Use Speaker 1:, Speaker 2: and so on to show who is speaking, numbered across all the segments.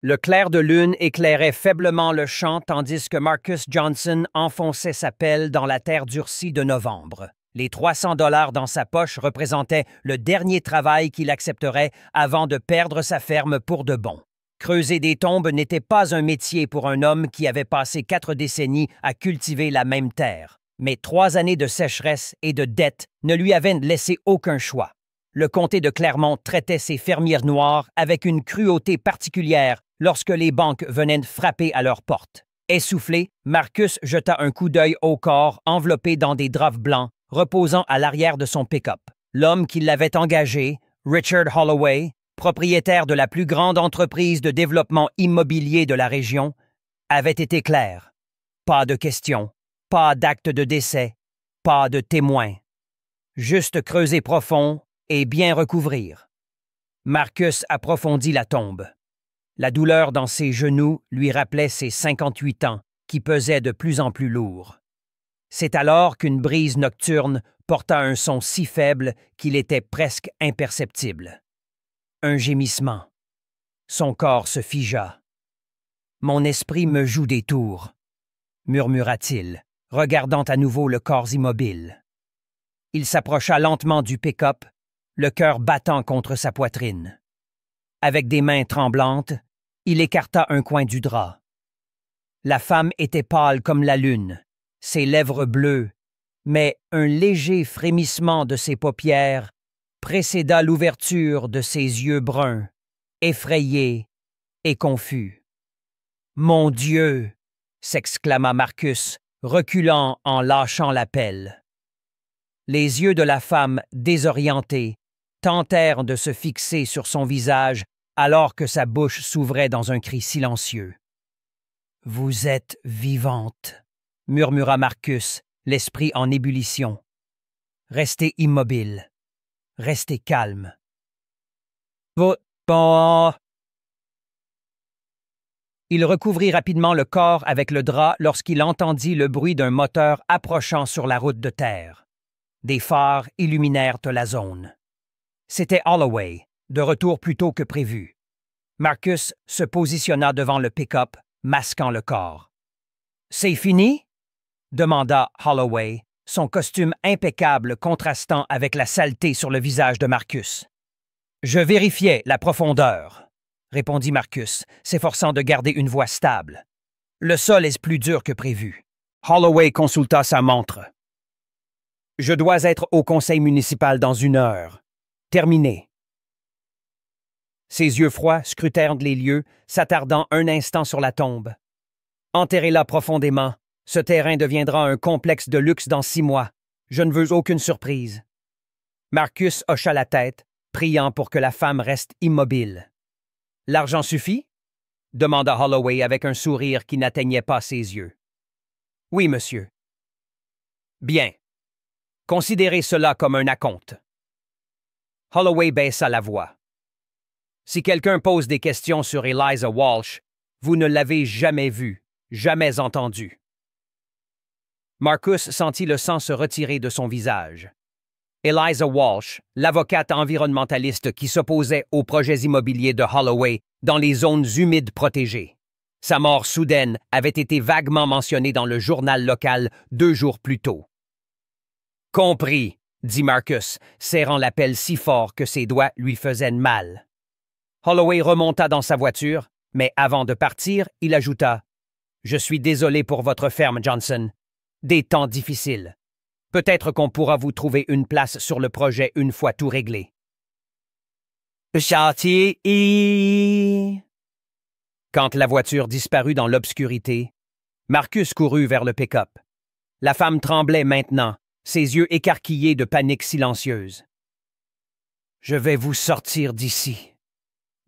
Speaker 1: Le clair de lune éclairait faiblement le champ tandis que Marcus Johnson enfonçait sa pelle dans la terre durcie de novembre. Les 300 $ dans sa poche représentaient le dernier travail qu'il accepterait avant de perdre sa ferme pour de bon. Creuser des tombes n'était pas un métier pour un homme qui avait passé 4 décennies à cultiver la même terre. Mais 3 années de sécheresse et de dettes ne lui avaient laissé aucun choix. Le comté de Clermont traitait ses fermières noires avec une cruauté particulière lorsque les banques venaient frapper à leur porte. Essoufflé, Marcus jeta un coup d'œil au corps enveloppé dans des draps blancs reposant à l'arrière de son pick-up. L'homme qui l'avait engagé, Richard Holloway, propriétaire de la plus grande entreprise de développement immobilier de la région, avait été clair. Pas de questions, pas d'acte de décès, pas de témoins. Juste creuser profond et bien recouvrir. Marcus approfondit la tombe. La douleur dans ses genoux lui rappelait ses 58 ans, qui pesaient de plus en plus lourds. C'est alors qu'une brise nocturne porta un son si faible qu'il était presque imperceptible. Un gémissement. Son corps se figea. « Mon esprit me joue des tours », murmura-t-il, regardant à nouveau le corps immobile. Il s'approcha lentement du pick-up, le cœur battant contre sa poitrine. Avec des mains tremblantes, il écarta un coin du drap. La femme était pâle comme la lune, ses lèvres bleues, mais un léger frémissement de ses paupières précéda l'ouverture de ses yeux bruns, effrayés et confus. « Mon Dieu !» s'exclama Marcus, reculant en lâchant la pelle. Les yeux de la femme, désorientés, tentèrent de se fixer sur son visage alors que sa bouche s'ouvrait dans un cri silencieux. « Vous êtes vivante !» murmura Marcus, l'esprit en ébullition. « Restez immobile. Restez calme. » Il recouvrit rapidement le corps avec le drap lorsqu'il entendit le bruit d'un moteur approchant sur la route de terre. Des phares illuminèrent la zone. C'était Holloway, de retour plus tôt que prévu. Marcus se positionna devant le pick-up, masquant le corps. « C'est fini? » demanda Holloway, son costume impeccable contrastant avec la saleté sur le visage de Marcus. « Je vérifiais la profondeur, » répondit Marcus, s'efforçant de garder une voix stable. « Le sol est plus dur que prévu. » Holloway consulta sa montre. « Je dois être au conseil municipal dans 1 heure. Terminé. » Ses yeux froids scrutèrent les lieux, s'attardant un instant sur la tombe. « Enterrez-la profondément. Ce terrain deviendra un complexe de luxe dans 6 mois. Je ne veux aucune surprise. » Marcus hocha la tête, priant pour que la femme reste immobile. « L'argent suffit? » demanda Holloway avec un sourire qui n'atteignait pas ses yeux. « Oui, monsieur. »« Bien. Considérez cela comme un acompte. » Holloway baissa la voix. « Si quelqu'un pose des questions sur Eliza Walsh, vous ne l'avez jamais vue, jamais entendue. » Marcus sentit le sang se retirer de son visage. Eliza Walsh, l'avocate environnementaliste qui s'opposait aux projets immobiliers de Holloway dans les zones humides protégées. Sa mort soudaine avait été vaguement mentionnée dans le journal local 2 jours plus tôt. « Compris, » dit Marcus, serrant la pelle si fort que ses doigts lui faisaient mal. Holloway remonta dans sa voiture, mais avant de partir, il ajouta « Je suis désolé pour votre ferme, Johnson. Des temps difficiles. Peut-être qu'on pourra vous trouver une place sur le projet une fois tout réglé. » Chantier. Quand la voiture disparut dans l'obscurité, Marcus courut vers le pick-up. La femme tremblait maintenant, ses yeux écarquillés de panique silencieuse. « Je vais vous sortir d'ici, »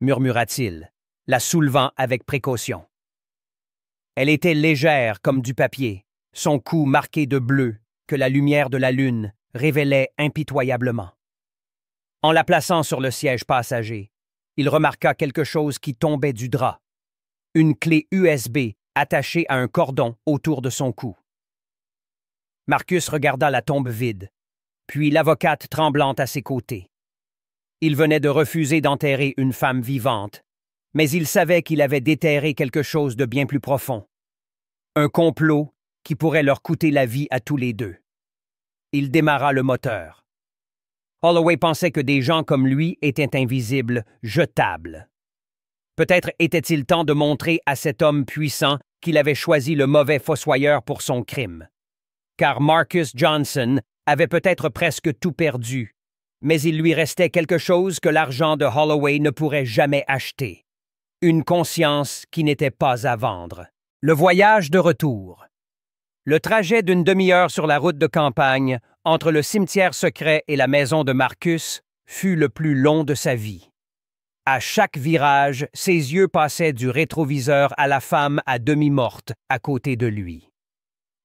Speaker 1: murmura-t-il, la soulevant avec précaution. Elle était légère comme du papier, son cou marqué de bleu que la lumière de la lune révélait impitoyablement. En la plaçant sur le siège passager, il remarqua quelque chose qui tombait du drap. Une clé USB attachée à un cordon autour de son cou. Marcus regarda la tombe vide, puis l'avocate tremblante à ses côtés. Il venait de refuser d'enterrer une femme vivante, Mais il savait qu'il avait déterré quelque chose de bien plus profond. Un complot qui pourrait leur coûter la vie à tous les deux. Il démarra le moteur. Holloway pensait que des gens comme lui étaient invisibles, jetables. Peut-être était-il temps de montrer à cet homme puissant qu'il avait choisi le mauvais fossoyeur pour son crime. Car Marcus Johnson avait peut-être presque tout perdu, mais il lui restait quelque chose que l'argent de Holloway ne pourrait jamais acheter. Une conscience qui n'était pas à vendre. Le voyage de retour. Le trajet d'une demi-heure sur la route de campagne, entre le cimetière secret et la maison de Marcus, fut le plus long de sa vie. À chaque virage, ses yeux passaient du rétroviseur à la femme à demi morte à côté de lui.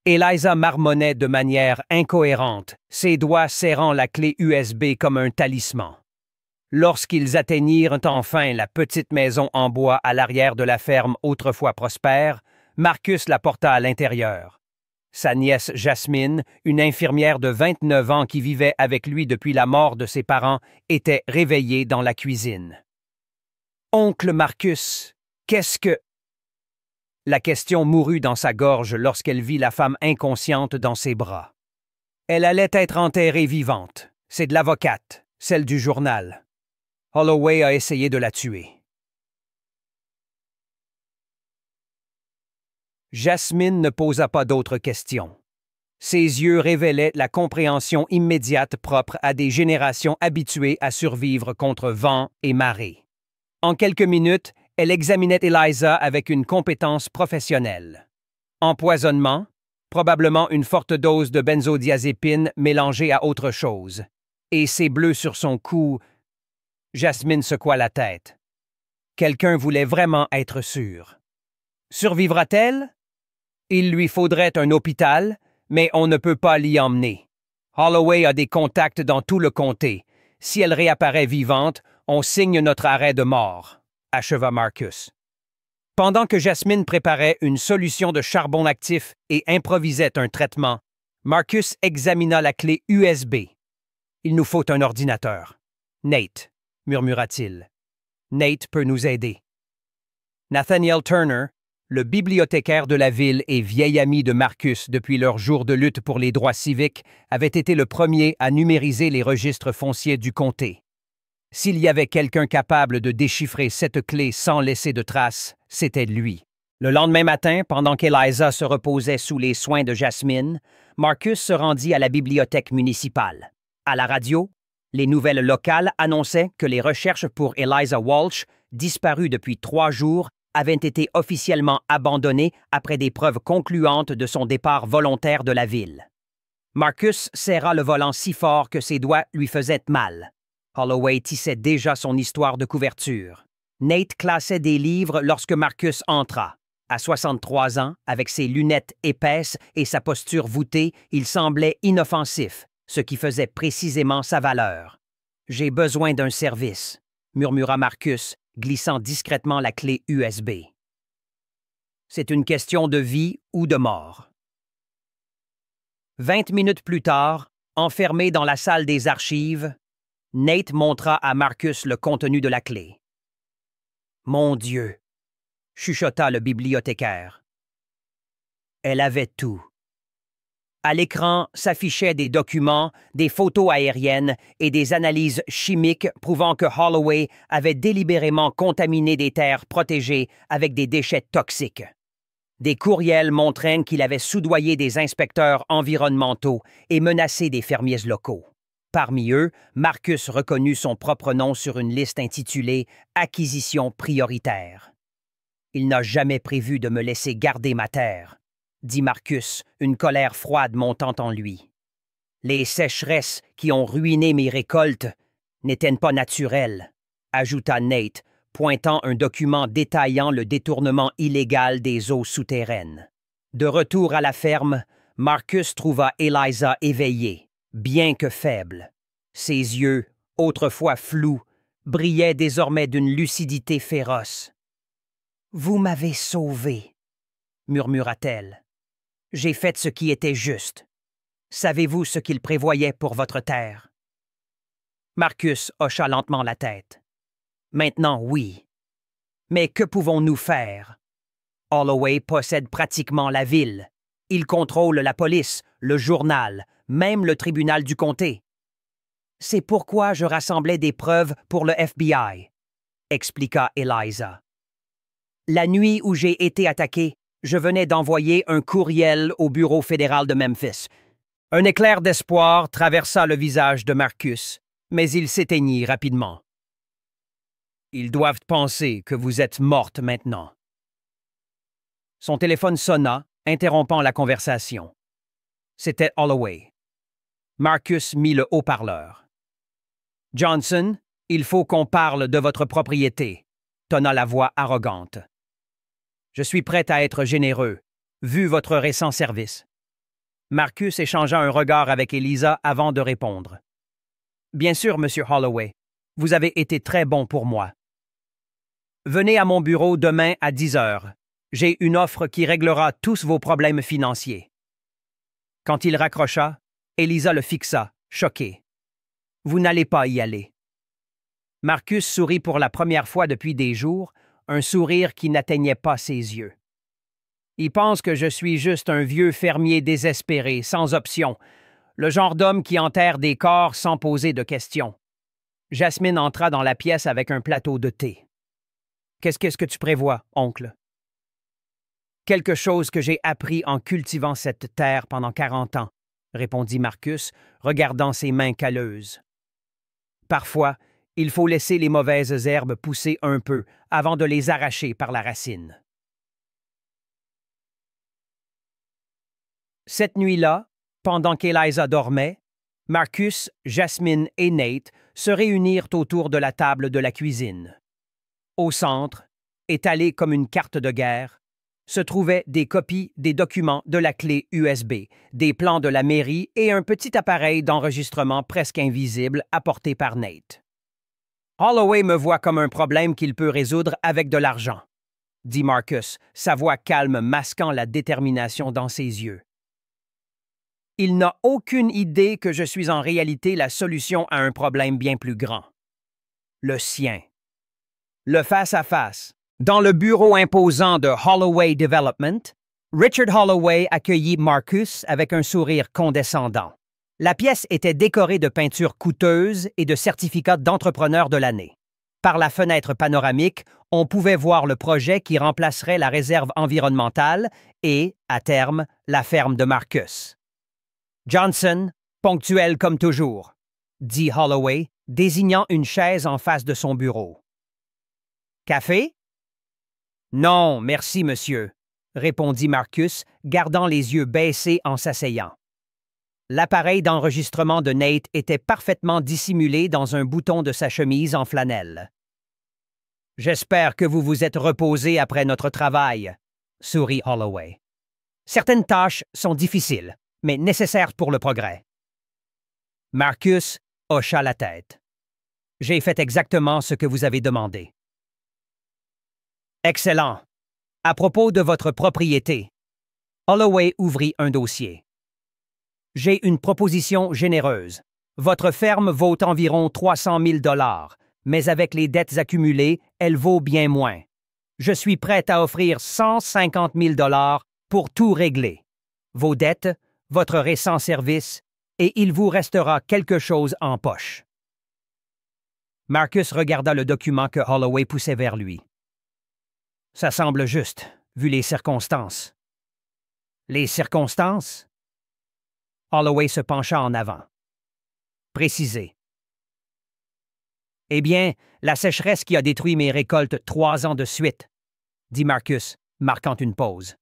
Speaker 1: Eliza marmonnait de manière incohérente, ses doigts serrant la clé USB comme un talisman. Lorsqu'ils atteignirent enfin la petite maison en bois à l'arrière de la ferme autrefois prospère, Marcus la porta à l'intérieur. Sa nièce Jasmine, une infirmière de 29 ans qui vivait avec lui depuis la mort de ses parents, était réveillée dans la cuisine. « Oncle Marcus, qu'est-ce que... » La question mourut dans sa gorge lorsqu'elle vit la femme inconsciente dans ses bras. Elle allait être enterrée vivante. C'est de l'avocate, celle du journal. Holloway a essayé de la tuer. Jasmine ne posa pas d'autres questions. Ses yeux révélaient la compréhension immédiate propre à des générations habituées à survivre contre vent et marée. En quelques minutes, elle examinait Eliza avec une compétence professionnelle. Empoisonnement, probablement une forte dose de benzodiazépine mélangée à autre chose. Et ses bleus sur son cou... Jasmine secoua la tête. Quelqu'un voulait vraiment être sûr. Survivra-t-elle? Il lui faudrait un hôpital, mais on ne peut pas l'y emmener. Holloway a des contacts dans tout le comté. Si elle réapparaît vivante, on signe notre arrêt de mort, acheva Marcus. Pendant que Jasmine préparait une solution de charbon actif et improvisait un traitement, Marcus examina la clé USB. « Il nous faut un ordinateur. »« Nate, » murmura-t-il. « Nate peut nous aider. » Nathaniel Turner, le bibliothécaire de la ville et vieil ami de Marcus depuis leur jour de lutte pour les droits civiques, avait été le premier à numériser les registres fonciers du comté. S'il y avait quelqu'un capable de déchiffrer cette clé sans laisser de traces, c'était lui. Le lendemain matin, pendant qu'Eliza se reposait sous les soins de Jasmine, Marcus se rendit à la bibliothèque municipale. À la radio, les nouvelles locales annonçaient que les recherches pour Eliza Walsh, disparue depuis 3 jours, avaient été officiellement abandonnées après des preuves concluantes de son départ volontaire de la ville. Marcus serra le volant si fort que ses doigts lui faisaient mal. Holloway tissait déjà son histoire de couverture. Nate classait des livres lorsque Marcus entra. À 63 ans, avec ses lunettes épaisses et sa posture voûtée, il semblait inoffensif, ce qui faisait précisément sa valeur. « J'ai besoin d'un service », murmura Marcus, glissant discrètement la clé USB. « C'est une question de vie ou de mort. » 20 minutes plus tard, enfermé dans la salle des archives, Nate montra à Marcus le contenu de la clé. « Mon Dieu !» chuchota le bibliothécaire. Elle avait tout. À l'écran s'affichaient des documents, des photos aériennes et des analyses chimiques prouvant que Holloway avait délibérément contaminé des terres protégées avec des déchets toxiques. Des courriels montraient qu'il avait soudoyé des inspecteurs environnementaux et menacé des fermiers locaux. Parmi eux, Marcus reconnut son propre nom sur une liste intitulée « Acquisition prioritaire ». « Il n'a jamais prévu de me laisser garder ma terre », dit Marcus, une colère froide montant en lui. « Les sécheresses qui ont ruiné mes récoltes n'étaient pas naturelles », ajouta Nate, pointant un document détaillant le détournement illégal des eaux souterraines. De retour à la ferme, Marcus trouva Eliza éveillée, bien que faible. Ses yeux, autrefois flous, brillaient désormais d'une lucidité féroce. « Vous m'avez sauvé, » murmura-t-elle. « J'ai fait ce qui était juste. Savez-vous ce qu'il prévoyait pour votre terre? » Marcus hocha lentement la tête. « Maintenant, oui. Mais que pouvons-nous faire? Holloway possède pratiquement la ville. Il contrôle la police, le journal, même le tribunal du comté. C'est pourquoi je rassemblais des preuves pour le FBI, expliqua Eliza. La nuit où j'ai été attaqué, je venais d'envoyer un courriel au bureau fédéral de Memphis. Un éclair d'espoir traversa le visage de Marcus, mais il s'éteignit rapidement. Ils doivent penser que vous êtes morte maintenant. Son téléphone sonna, interrompant la conversation. C'était Holloway. Marcus mit le haut-parleur. « Johnson, il faut qu'on parle de votre propriété », tonna la voix arrogante. « Je suis prêt à être généreux, vu votre récent service. » Marcus échangea un regard avec Eliza avant de répondre. « Bien sûr, Monsieur Holloway, vous avez été très bon pour moi. Venez à mon bureau demain à 10 heures. J'ai une offre qui réglera tous vos problèmes financiers. » Quand il raccrocha, Eliza le fixa, choquée. « Vous n'allez pas y aller. » Marcus sourit pour la première fois depuis des jours, un sourire qui n'atteignait pas ses yeux. « Il pense que je suis juste un vieux fermier désespéré, sans option, le genre d'homme qui enterre des corps sans poser de questions. » Jasmine entra dans la pièce avec un plateau de thé. « Qu'est-ce que tu prévois, oncle? » « Quelque chose que j'ai appris en cultivant cette terre pendant 40 ans, répondit Marcus, regardant ses mains calleuses. Parfois, il faut laisser les mauvaises herbes pousser un peu avant de les arracher par la racine. Cette nuit-là, pendant qu'Eliza dormait, Marcus, Jasmine et Nate se réunirent autour de la table de la cuisine. Au centre, étalée comme une carte de guerre, se trouvaient des copies des documents de la clé USB, des plans de la mairie et un petit appareil d'enregistrement presque invisible apporté par Nate. « Holloway me voit comme un problème qu'il peut résoudre avec de l'argent, » dit Marcus, sa voix calme masquant la détermination dans ses yeux. « Il n'a aucune idée que je suis en réalité la solution à un problème bien plus grand. Le sien. Le face-à-face. Dans le bureau imposant de Holloway Development, Richard Holloway accueillit Marcus avec un sourire condescendant. La pièce était décorée de peintures coûteuses et de certificats d'entrepreneur de l'année. Par la fenêtre panoramique, on pouvait voir le projet qui remplacerait la réserve environnementale et, à terme, la ferme de Marcus. « Johnson, ponctuel comme toujours, » dit Holloway, désignant une chaise en face de son bureau. « Café? » « Non, merci, monsieur, » répondit Marcus, gardant les yeux baissés en s'asseyant. L'appareil d'enregistrement de Nate était parfaitement dissimulé dans un bouton de sa chemise en flanelle. « J'espère que vous vous êtes reposé après notre travail, » sourit Holloway. « Certaines tâches sont difficiles, mais nécessaires pour le progrès. » Marcus hocha la tête. « J'ai fait exactement ce que vous avez demandé. » Excellent. À propos de votre propriété, Holloway ouvrit un dossier. J'ai une proposition généreuse. Votre ferme vaut environ 300 000 $, mais avec les dettes accumulées, elle vaut bien moins. Je suis prêt à offrir 150 000 $ pour tout régler. Vos dettes, votre récent service, et il vous restera quelque chose en poche. Marcus regarda le document que Holloway poussait vers lui. Ça semble juste, vu les circonstances. Les circonstances? Holloway se pencha en avant. Précisez. Eh bien, la sécheresse qui a détruit mes récoltes 3 ans de suite, dit Marcus, marquant une pause.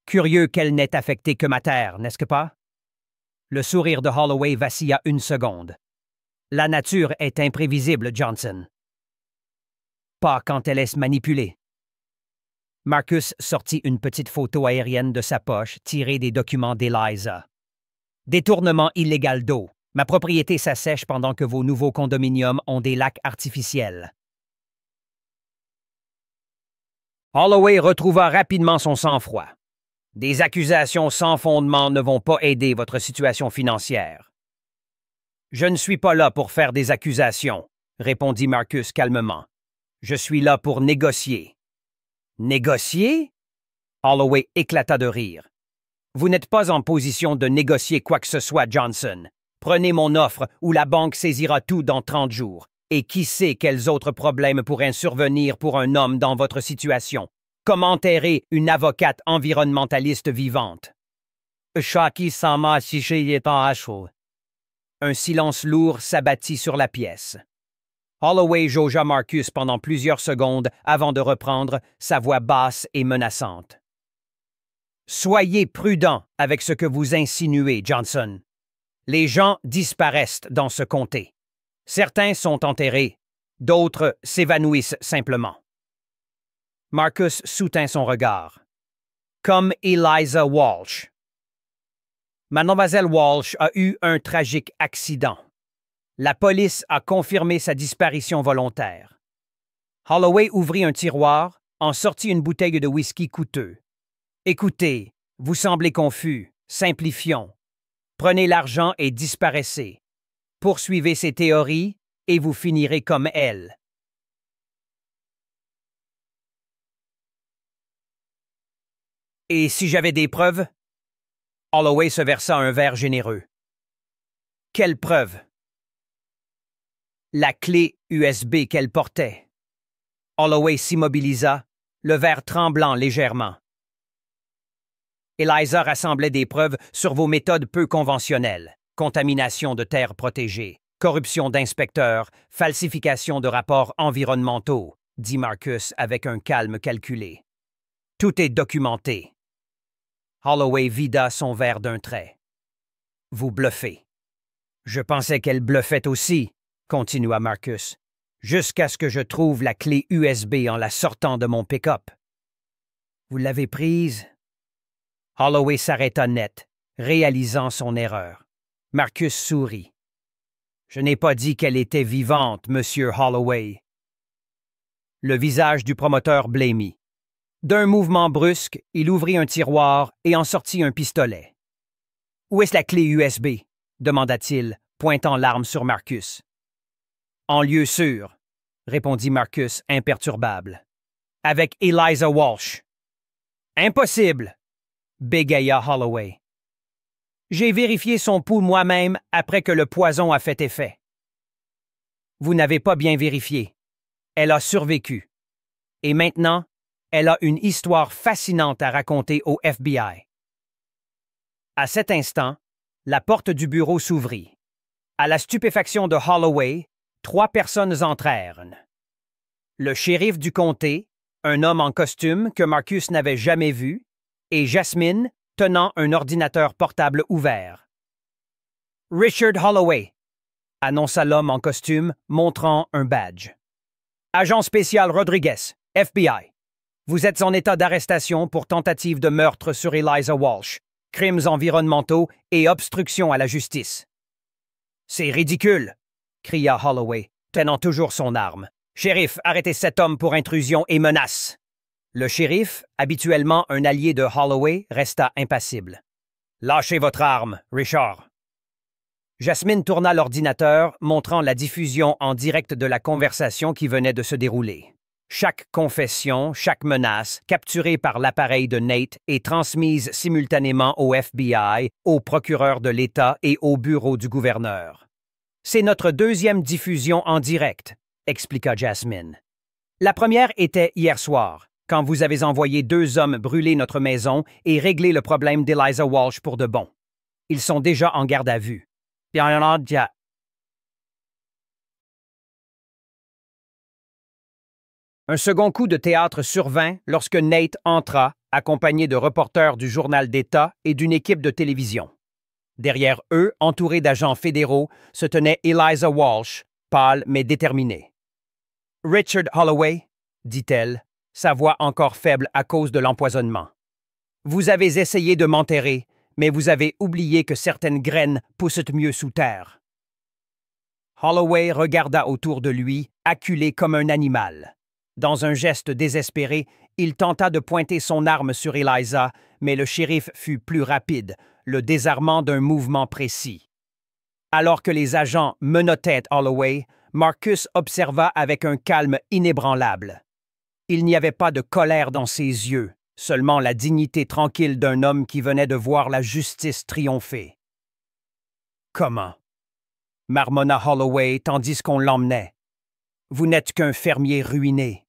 Speaker 1: Curieux qu'elle n'ait affecté que ma terre, n'est-ce pas? Le sourire de Holloway vacilla une seconde. La nature est imprévisible, Johnson. Pas quand elle est manipulée. Marcus sortit une petite photo aérienne de sa poche tirée des documents d'Eliza. Détournement illégal d'eau. Ma propriété s'assèche pendant que vos nouveaux condominiums ont des lacs artificiels. Holloway retrouva rapidement son sang-froid. Des accusations sans fondement ne vont pas aider votre situation financière. Je ne suis pas là pour faire des accusations, répondit Marcus calmement. Je suis là pour négocier. Négocier? Holloway éclata de rire. Vous n'êtes pas en position de négocier quoi que ce soit, Johnson. Prenez mon offre ou la banque saisira tout dans 30 jours. Et qui sait quels autres problèmes pourraient survenir pour un homme dans votre situation? Comment enterrer une avocate environnementaliste vivante? Un silence lourd s'abattit sur la pièce. Holloway jaugea Marcus pendant plusieurs secondes avant de reprendre, sa voix basse et menaçante. Soyez prudent avec ce que vous insinuez, Johnson. Les gens disparaissent dans ce comté. Certains sont enterrés, d'autres s'évanouissent simplement. Marcus soutint son regard. Comme Eliza Walsh. Mademoiselle Walsh a eu un tragique accident. La police a confirmé sa disparition volontaire. Holloway ouvrit un tiroir, en sortit une bouteille de whisky coûteux. Écoutez, vous semblez confus, simplifions. Prenez l'argent et disparaissez. Poursuivez ces théories et vous finirez comme elle. Et si j'avais des preuves? Holloway se versa un verre généreux. Quelles preuves? La clé USB qu'elle portait. Holloway s'immobilisa, le verre tremblant légèrement. Eliza rassemblait des preuves sur vos méthodes peu conventionnelles. Contamination de terres protégées, corruption d'inspecteurs, falsification de rapports environnementaux, dit Marcus avec un calme calculé. Tout est documenté. Holloway vida son verre d'un trait. Vous bluffez. Je pensais qu'elle bluffait aussi, continua Marcus, jusqu'à ce que je trouve la clé USB en la sortant de mon pick-up. Vous l'avez prise? Holloway s'arrêta net, réalisant son erreur. Marcus sourit. Je n'ai pas dit qu'elle était vivante, monsieur Holloway. Le visage du promoteur blêmit. D'un mouvement brusque, il ouvrit un tiroir et en sortit un pistolet. Où est-ce la clé USB? Demanda-t-il, pointant l'arme sur Marcus. En lieu sûr, répondit Marcus imperturbable. Avec Eliza Walsh. Impossible, bégaya Holloway. J'ai vérifié son pouls moi-même après que le poison a fait effet. Vous n'avez pas bien vérifié. Elle a survécu. Et maintenant, elle a une histoire fascinante à raconter au FBI. À cet instant, la porte du bureau s'ouvrit. À la stupéfaction de Holloway, 3 personnes entrèrent. Le shérif du comté, un homme en costume que Marcus n'avait jamais vu, et Jasmine, tenant un ordinateur portable ouvert. « Richard Holloway », annonça l'homme en costume, montrant un badge. « Agent spécial Rodriguez, FBI. Vous êtes en état d'arrestation pour tentative de meurtre sur Eliza Walsh, crimes environnementaux et obstruction à la justice. »« C'est ridicule !» cria Holloway, tenant toujours son arme. « Shérif, arrêtez cet homme pour intrusion et menace !» Le shérif, habituellement un allié de Holloway, resta impassible. « Lâchez votre arme, Richard. » Jasmine tourna l'ordinateur, montrant la diffusion en direct de la conversation qui venait de se dérouler. Chaque confession, chaque menace, capturée par l'appareil de Nate est transmise simultanément au FBI, au procureur de l'État et au bureau du gouverneur. « C'est notre deuxième diffusion en direct, » expliqua Jasmine. « La première était hier soir, quand vous avez envoyé 2 hommes brûler notre maison et régler le problème d'Eliza Walsh pour de bon. Ils sont déjà en garde à vue. » Un second coup de théâtre survint lorsque Nate entra, accompagné de reporters du journal d'État et d'une équipe de télévision. Derrière eux, entourés d'agents fédéraux, se tenait Eliza Walsh, pâle mais déterminée. « Richard Holloway, » dit-elle, sa voix encore faible à cause de l'empoisonnement. « Vous avez essayé de m'enterrer, mais vous avez oublié que certaines graines poussent mieux sous terre. » Holloway regarda autour de lui, acculé comme un animal. Dans un geste désespéré, il tenta de pointer son arme sur Eliza, mais le shérif fut plus rapide, le désarmant d'un mouvement précis. Alors que les agents menottaient Holloway, Marcus observa avec un calme inébranlable. Il n'y avait pas de colère dans ses yeux, seulement la dignité tranquille d'un homme qui venait de voir la justice triompher. « Comment? » marmonna Holloway tandis qu'on l'emmenait. « Vous n'êtes qu'un fermier ruiné.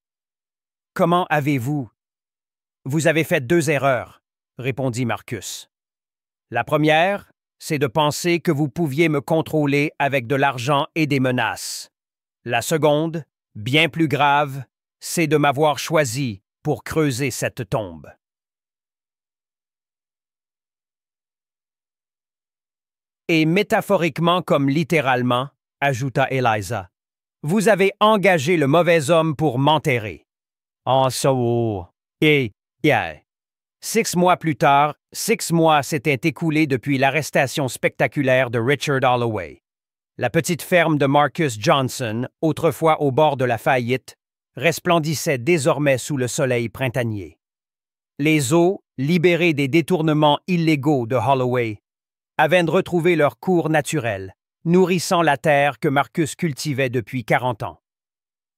Speaker 1: Comment avez-vous... » « Vous avez fait 2 erreurs, » répondit Marcus. « La première, c'est de penser que vous pouviez me contrôler avec de l'argent et des menaces. La seconde, bien plus grave, c'est de m'avoir choisi pour creuser cette tombe. » Et métaphoriquement comme littéralement, ajouta Eliza, vous avez engagé le mauvais homme pour m'enterrer. En so, et 6 mois plus tard, 6 mois s'étaient écoulés depuis l'arrestation spectaculaire de Richard Holloway. La petite ferme de Marcus Johnson, autrefois au bord de la faillite, resplendissait désormais sous le soleil printanier. Les eaux, libérées des détournements illégaux de Holloway, avaient retrouvé leur cours naturel, nourrissant la terre que Marcus cultivait depuis 40 ans.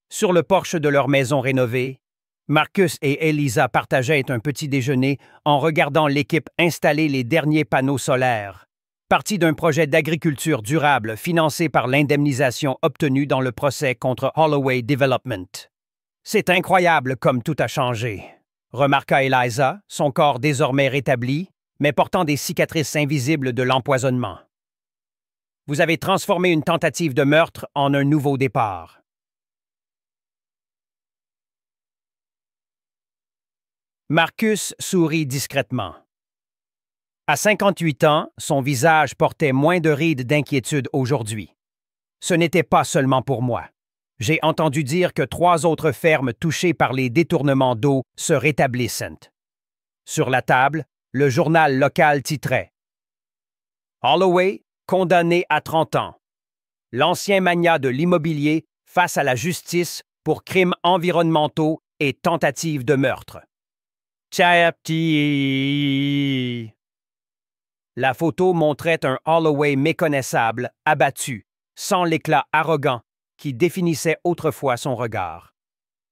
Speaker 1: Sur le porche de leur maison rénovée, Marcus et Eliza partageaient un petit déjeuner en regardant l'équipe installer les derniers panneaux solaires, partie d'un projet d'agriculture durable financé par l'indemnisation obtenue dans le procès contre Holloway Development. « C'est incroyable comme tout a changé », remarqua Eliza, son corps désormais rétabli, mais portant des cicatrices invisibles de l'empoisonnement. « Vous avez transformé une tentative de meurtre en un nouveau départ. » Marcus sourit discrètement. À 58 ans, son visage portait moins de rides d'inquiétude aujourd'hui. Ce n'était pas seulement pour moi. J'ai entendu dire que 3 autres fermes touchées par les détournements d'eau se rétablissent. Sur la table, le journal local titrait « Holloway, condamné à 30 ans. L'ancien magnat de l'immobilier face à la justice pour crimes environnementaux et tentative de meurtre. » La photo montrait un Holloway méconnaissable, abattu, sans l'éclat arrogant qui définissait autrefois son regard.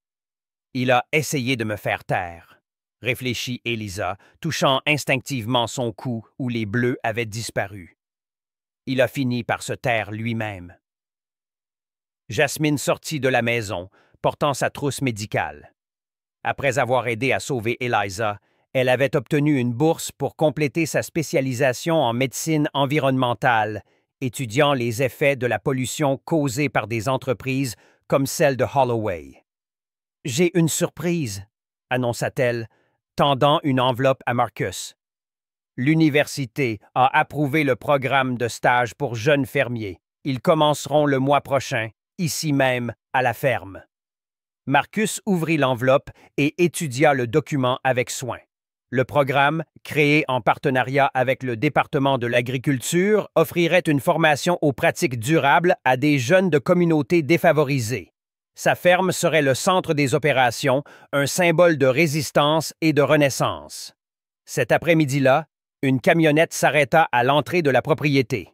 Speaker 1: « Il a essayé de me faire taire, » réfléchit Eliza, touchant instinctivement son cou où les bleus avaient disparu. Il a fini par se taire lui-même. Jasmine sortit de la maison, portant sa trousse médicale. Après avoir aidé à sauver Eliza, elle avait obtenu une bourse pour compléter sa spécialisation en médecine environnementale, étudiant les effets de la pollution causée par des entreprises comme celle de Holloway. « J'ai une surprise », annonça-t-elle, tendant une enveloppe à Marcus. « L'université a approuvé le programme de stage pour jeunes fermiers. Ils commenceront le mois prochain, ici même, à la ferme. » Marcus ouvrit l'enveloppe et étudia le document avec soin. Le programme, créé en partenariat avec le département de l'agriculture, offrirait une formation aux pratiques durables à des jeunes de communautés défavorisées. Sa ferme serait le centre des opérations, un symbole de résistance et de renaissance. Cet après-midi-là, une camionnette s'arrêta à l'entrée de la propriété.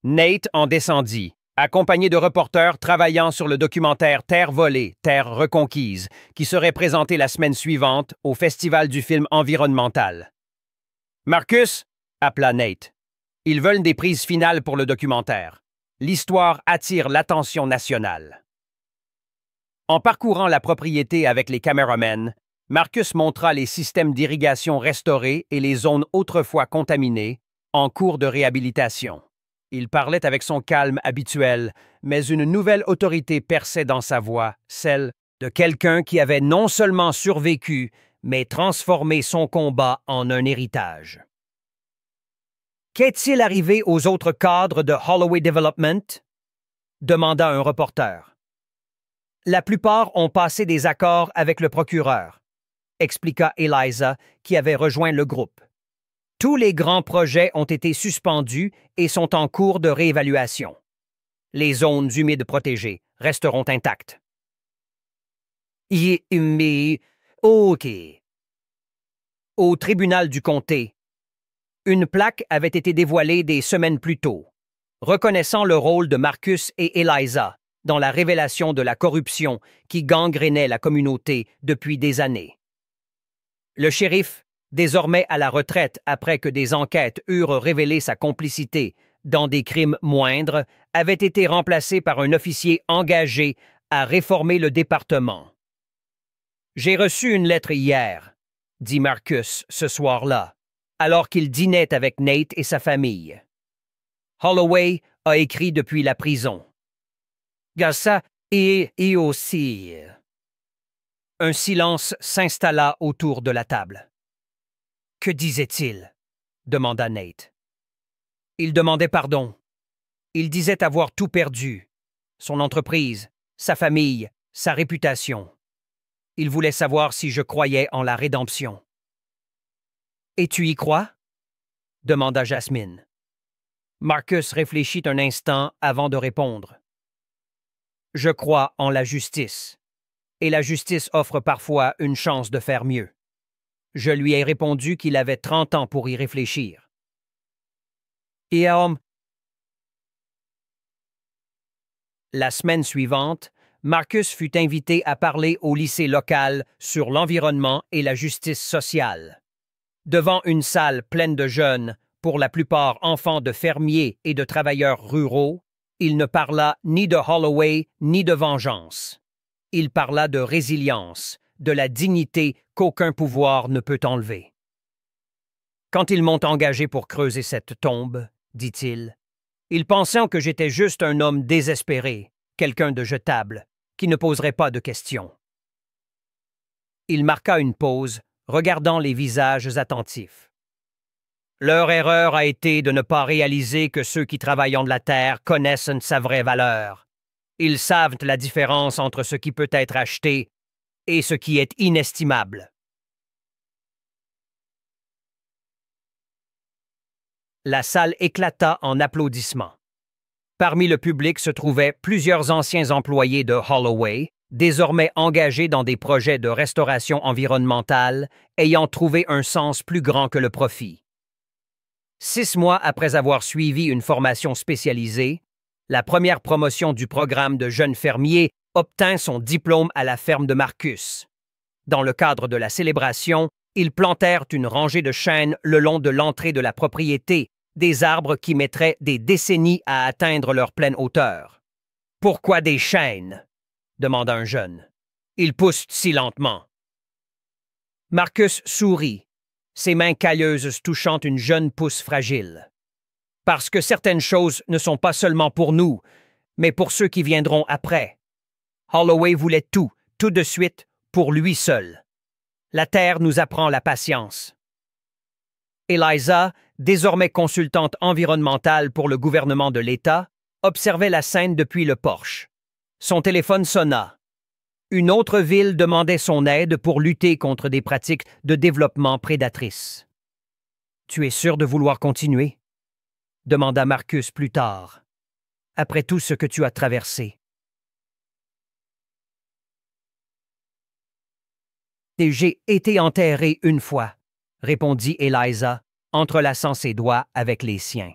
Speaker 1: Nate en descendit, accompagné de reporters travaillant sur le documentaire Terre volée, Terre reconquise, qui serait présenté la semaine suivante au Festival du film environnemental. « Marcus » appela Nate. « Ils veulent des prises finales pour le documentaire. L'histoire attire l'attention nationale. » En parcourant la propriété avec les caméramens, Marcus montra les systèmes d'irrigation restaurés et les zones autrefois contaminées, en cours de réhabilitation. Il parlait avec son calme habituel, mais une nouvelle autorité perçait dans sa voix, celle de quelqu'un qui avait non seulement survécu, mais transformé son combat en un héritage. Qu'est-il arrivé aux autres cadres de Holloway Development? Demanda un reporter. La plupart ont passé des accords avec le procureur, expliqua Eliza, qui avait rejoint le groupe. Tous les grands projets ont été suspendus et sont en cours de réévaluation. Les zones humides protégées resteront intactes. Mais, OK. Au tribunal du comté, une plaque avait été dévoilée des semaines plus tôt. reconnaissant le rôle de Marcus et Eliza dans la révélation de la corruption qui gangrénait la communauté depuis des années. Le shérif, désormais à la retraite après que des enquêtes eurent révélé sa complicité dans des crimes moindres, avait été remplacé par un officier engagé à réformer le département. « J'ai reçu une lettre hier », dit Marcus ce soir-là, alors qu'il dînait avec Nate et sa famille. Holloway a écrit depuis la prison. Gassa et aussi. Un silence s'installa autour de la table. Que disait-il? Demanda Nate. Il demandait pardon. Il disait avoir tout perdu. Son entreprise, sa famille, sa réputation. Il voulait savoir si je croyais en la rédemption. Et tu y crois? Demanda Jasmine. Marcus réfléchit un instant avant de répondre. Je crois en la justice. Et la justice offre parfois une chance de faire mieux. Je lui ai répondu qu'il avait 30 ans pour y réfléchir. La semaine suivante, Marcus fut invité à parler au lycée local sur l'environnement et la justice sociale. Devant une salle pleine de jeunes, pour la plupart enfants de fermiers et de travailleurs ruraux, il ne parla ni de Holloway ni de vengeance. Il parla de résilience, de la dignité qu'aucun pouvoir ne peut enlever. Quand ils m'ont engagé pour creuser cette tombe, dit-il, ils pensaient que j'étais juste un homme désespéré, quelqu'un de jetable, qui ne poserait pas de questions. Il marqua une pause, regardant les visages attentifs. Leur erreur a été de ne pas réaliser que ceux qui travaillent de la terre connaissent sa vraie valeur. Ils savent la différence entre ce qui peut être acheté et ce qui est inestimable. La salle éclata en applaudissements. Parmi le public se trouvaient plusieurs anciens employés de Holloway, désormais engagés dans des projets de restauration environnementale, ayant trouvé un sens plus grand que le profit. 6 mois après avoir suivi une formation spécialisée, la première promotion du programme de jeunes fermiers obtint son diplôme à la ferme de Marcus. Dans le cadre de la célébration, ils plantèrent une rangée de chênes le long de l'entrée de la propriété, des arbres qui mettraient des décennies à atteindre leur pleine hauteur. « Pourquoi des chênes ?» demanda un jeune. « Ils poussent si lentement. » Marcus sourit, ses mains cailleuses touchant une jeune pousse fragile. « Parce que certaines choses ne sont pas seulement pour nous, mais pour ceux qui viendront après. Holloway voulait tout de suite, pour lui seul. La terre nous apprend la patience. » Eliza, désormais consultante environnementale pour le gouvernement de l'État, observait la scène depuis le porche. Son téléphone sonna. Une autre ville demandait son aide pour lutter contre des pratiques de développement prédatrices. « Tu es sûr de vouloir continuer? » demanda Marcus plus tard. « Après tout ce que tu as traversé. » « J'ai été enterré une fois, » répondit Eliza, entrelaçant ses doigts avec les siens.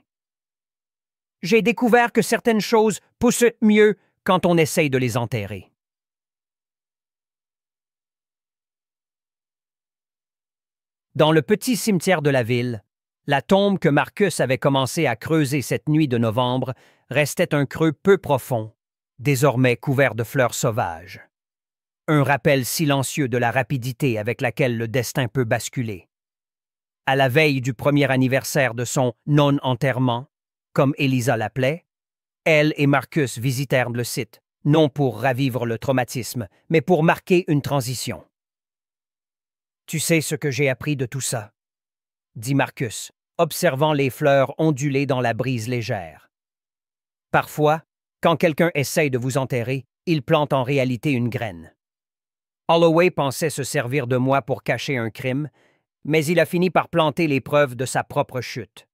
Speaker 1: « J'ai découvert que certaines choses poussent mieux quand on essaye de les enterrer. » Dans le petit cimetière de la ville, la tombe que Marcus avait commencé à creuser cette nuit de novembre restait un creux peu profond, désormais couvert de fleurs sauvages. Un rappel silencieux de la rapidité avec laquelle le destin peut basculer. À la veille du premier anniversaire de son non-enterrement, comme Eliza l'appelait, elle et Marcus visitèrent le site, non pour ravivre le traumatisme, mais pour marquer une transition. « Tu sais ce que j'ai appris de tout ça ?» dit Marcus, observant les fleurs onduler dans la brise légère. « Parfois, quand quelqu'un essaye de vous enterrer, il plante en réalité une graine. Holloway pensait se servir de moi pour cacher un crime, mais il a fini par planter les preuves de sa propre chute.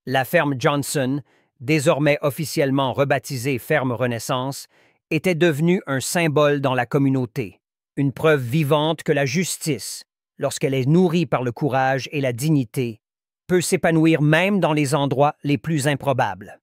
Speaker 1: La ferme Johnson, désormais officiellement rebaptisée Ferme Renaissance, était devenue un symbole dans la communauté, une preuve vivante que la justice, lorsqu'elle est nourrie par le courage et la dignité, peut s'épanouir même dans les endroits les plus improbables.